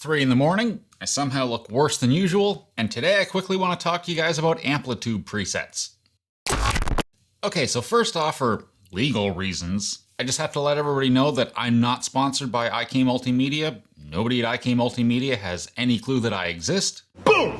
3 in the morning, I somehow look worse than usual, and today I quickly want to talk to you guys about AmpliTube Presets. Okay, so first off, for legal reasons, I just have to let everybody know that I'm not sponsored by IK Multimedia. Nobody at IK Multimedia has any clue that I exist. Boom!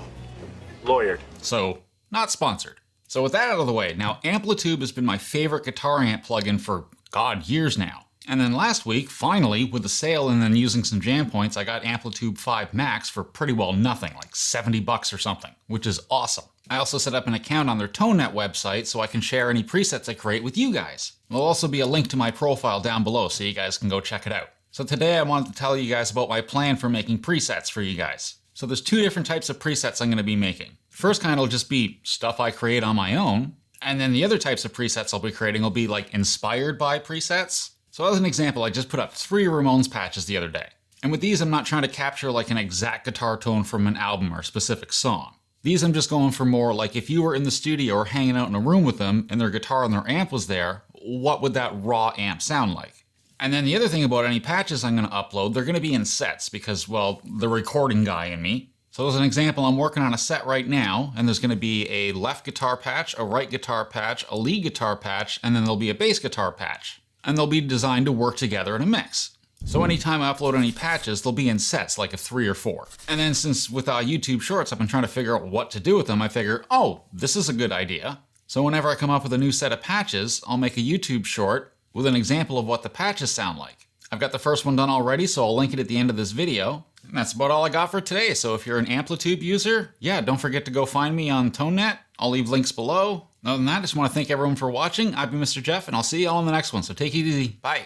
Lawyered. So, not sponsored. So with that out of the way, now AmpliTube has been my favorite guitar amp plugin for, God, years now. And then last week, finally, with the sale and then using some jam points, I got AmpliTube 5 Max for pretty well nothing, like $70 or something, which is awesome. I also set up an account on their ToneNET website so I can share any presets I create with you guys. There'll also be a link to my profile down below so you guys can go check it out. So today I wanted to tell you guys about my plan for making presets for you guys. So there's two different types of presets I'm going to be making. First kind will just be stuff I create on my own, and then the other types of presets I'll be creating will be like inspired by presets. So as an example, I just put up 3 Ramones patches the other day. And with these, I'm not trying to capture like an exact guitar tone from an album or a specific song. These I'm just going for more like if you were in the studio or hanging out in a room with them and their guitar and their amp was there, what would that raw amp sound like? And then the other thing about any patches I'm going to upload, they're going to be in sets because, well, the recording guy in me. So as an example, I'm working on a set right now, and there's going to be a left guitar patch, a right guitar patch, a lead guitar patch, and then there'll be a bass guitar patch. And they'll be designed to work together in a mix. So anytime I upload any patches, they'll be in sets, like of 3 or 4. And then since with YouTube Shorts, I've been trying to figure out what to do with them, I figure, oh, this is a good idea. So whenever I come up with a new set of patches, I'll make a YouTube short with an example of what the patches sound like. I've got the first one done already, so I'll link it at the end of this video. And that's about all I got for today. So if you're an AmpliTube user, yeah, don't forget to go find me on ToneNET. I'll leave links below. Other than that, I just want to thank everyone for watching. I've been Mr. Jeff, and I'll see you all in the next one. So take it easy. Bye.